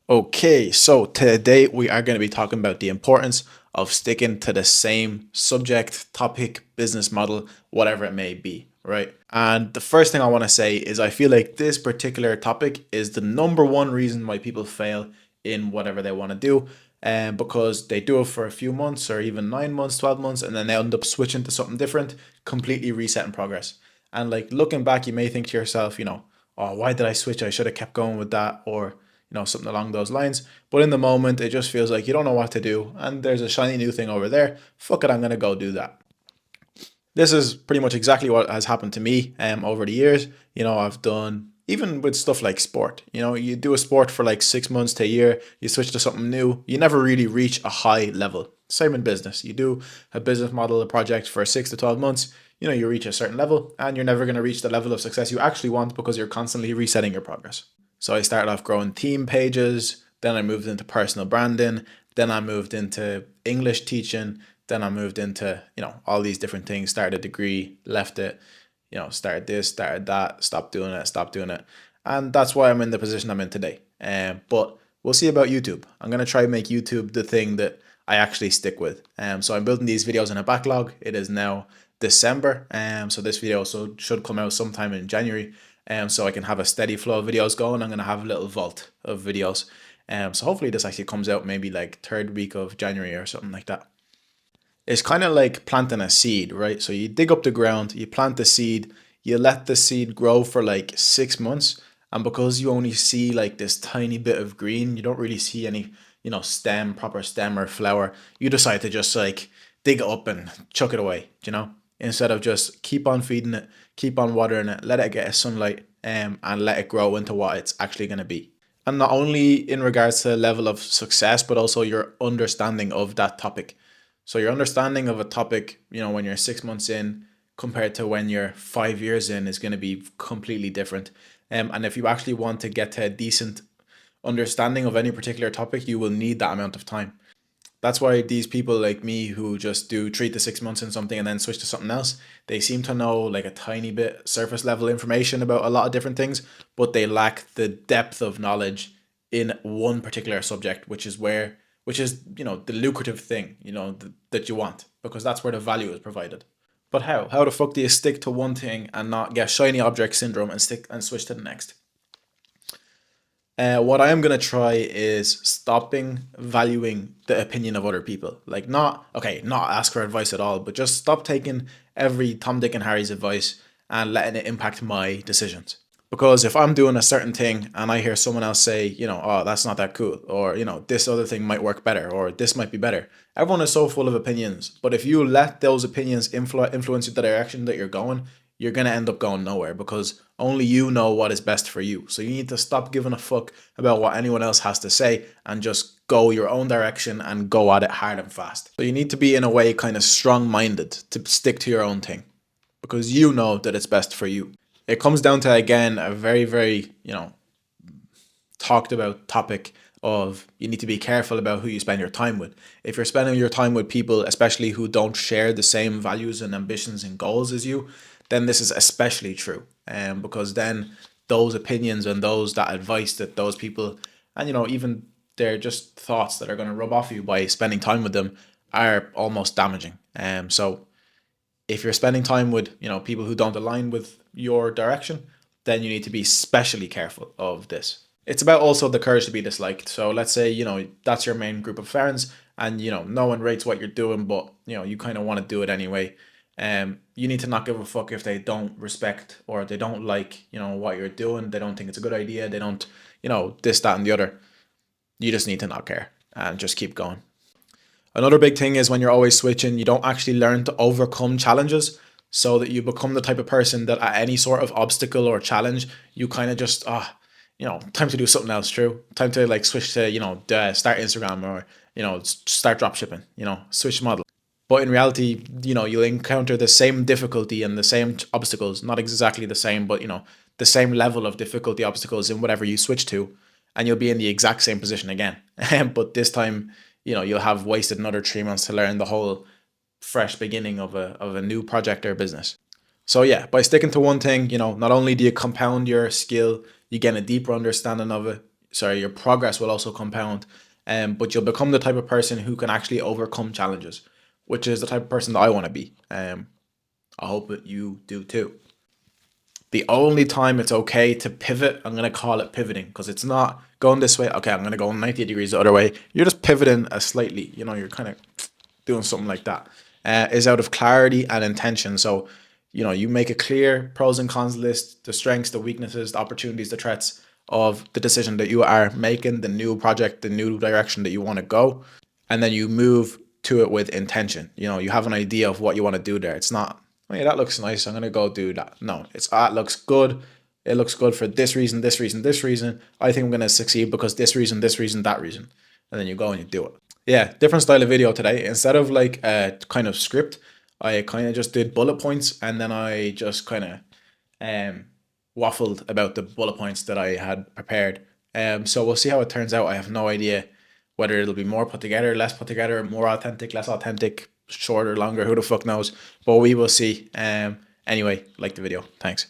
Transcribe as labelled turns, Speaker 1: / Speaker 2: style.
Speaker 1: Okay, so today we are going to be talking about the importance of sticking to the same subject, topic, business model, whatever it may be, right? And the first thing I want to say is I feel like this particular topic is the number one reason why people fail in whatever they want to do. And because they do it for a few months or even 9 months, 12 months, and then they end up switching to something different, completely resetting progress. And like looking back, you may think to yourself, oh, why did I switch? I should have kept going with that, or something along those lines. But in the moment, it just feels like you don't know what to do, and there's a shiny new thing over there. Fuck it, I'm gonna go do that. This is pretty much exactly what has happened to me over the years. I've done even with stuff like sport. You do a sport for like 6 months to a year, you switch to something new, you never really reach a high level. Same in business. You do a business model, a project for 6 to 12 months, you reach a certain level, and you're never going to reach the level of success you actually want because you're constantly resetting your progress. So I started off growing team pages, then I moved into personal branding, then I moved into English teaching, then I moved into, all these different things, started a degree, left it, started this, started that, stopped doing it, stopped doing it. And that's why I'm in the position I'm in today. But we'll see about YouTube. I'm going to try and make YouTube the thing that I actually stick with. So I'm building these videos in a backlog. It is now December. So this video should come out sometime in January. So I can have a steady flow of videos going. I'm going to have a little vault of videos. So hopefully this actually comes out maybe like third week of January or something like that. It's kind of like planting a seed, right? So you dig up the ground, you plant the seed, you let the seed grow for like 6 months. And because you only see like this tiny bit of green, you don't really see any, proper stem or flower. You decide to just like dig it up and chuck it away, instead of just keep on feeding it, keep on watering it, let it get sunlight, and let it grow into what it's actually going to be. And not only in regards to the level of success, but also your understanding of that topic. So your understanding of a topic, when you're 6 months in compared to when you're 5 years in is going to be completely different. And if you actually want to get to a decent understanding of any particular topic, you will need that amount of time. That's why these people like me who just do 3 to 6 months in something and then switch to something else, they seem to know like a tiny bit surface level information about a lot of different things, but they lack the depth of knowledge in one particular subject, which is, the lucrative thing, that you want, because that's where the value is provided. But how? How the fuck do you stick to one thing and not get shiny object syndrome and stick and switch to the next? What I am gonna try is stopping valuing the opinion of other people. Like not ask for advice at all, but just stop taking every Tom, Dick, and Harry's advice and letting it impact my decisions. Because if I'm doing a certain thing and I hear someone else say, oh, that's not that cool, or this other thing might work better, or this might be better. Everyone is so full of opinions, but if you let those opinions influence the direction that you're going, you're going to end up going nowhere because only you know what is best for you. So you need to stop giving a fuck about what anyone else has to say and just go your own direction and go at it hard and fast. So you need to be in a way kind of strong-minded to stick to your own thing because you know that it's best for you. It comes down to, again, a very, very, talked about topic of you need to be careful about who you spend your time with. If you're spending your time with people, especially who don't share the same values and ambitions and goals as you, then this is especially true. Because then those opinions and that advice that those people, and even they're just thoughts that are going to rub off you by spending time with them are almost damaging. So if you're spending time with people who don't align with your direction, then you need to be especially careful of this. It's about also the courage to be disliked. So let's say that's your main group of friends, and no one rates what you're doing, but you kind of want to do it anyway. You need to not give a fuck if they don't respect or they don't like what you're doing. They don't think it's a good idea. They don't this, that, and the other. You just need to not care and just keep going. Another big thing is when you're always switching, you don't actually learn to overcome challenges so that you become the type of person that at any sort of obstacle or challenge, you kind of just, time to do something else, true. Time to like switch to, start Instagram or, start drop shipping, switch model. But in reality, you'll encounter the same difficulty and the same obstacles, not exactly the same, but, the same level of difficulty obstacles in whatever you switch to, and you'll be in the exact same position again. But this time, you'll have wasted another 3 months to learn the whole fresh beginning of a new project or business. So yeah, by sticking to one thing, not only do you compound your skill, you get a deeper understanding of it, your progress will also compound. But you'll become the type of person who can actually overcome challenges, which is the type of person that I want to be. I hope that you do too. The only time it's okay to pivot, I'm going to call it pivoting, because it's not going this way. Okay, I'm going to go 90 degrees the other way. You're just pivoting slightly. You're kind of doing something like that. Is out of clarity and intention. So, you make a clear pros and cons list, the strengths, the weaknesses, the opportunities, the threats of the decision that you are making, the new project, the new direction that you want to go, and then you move to it with intention. You have an idea of what you want to do there. It's not, oh yeah, that looks nice, I'm gonna go do that. No, it's that looks good. It looks good for this reason, this reason, this reason. I think I'm gonna succeed because this reason, that reason. And then you go and you do it. Yeah, different style of video today. Instead of like a kind of script, I kind of just did bullet points, and then I just kind of um waffled about the bullet points that I had prepared. So we'll see how it turns out. I have no idea whether it'll be more put together, less put together, more authentic, less authentic, shorter, longer, who the fuck knows. But we will see. Anyway, like the video. Thanks.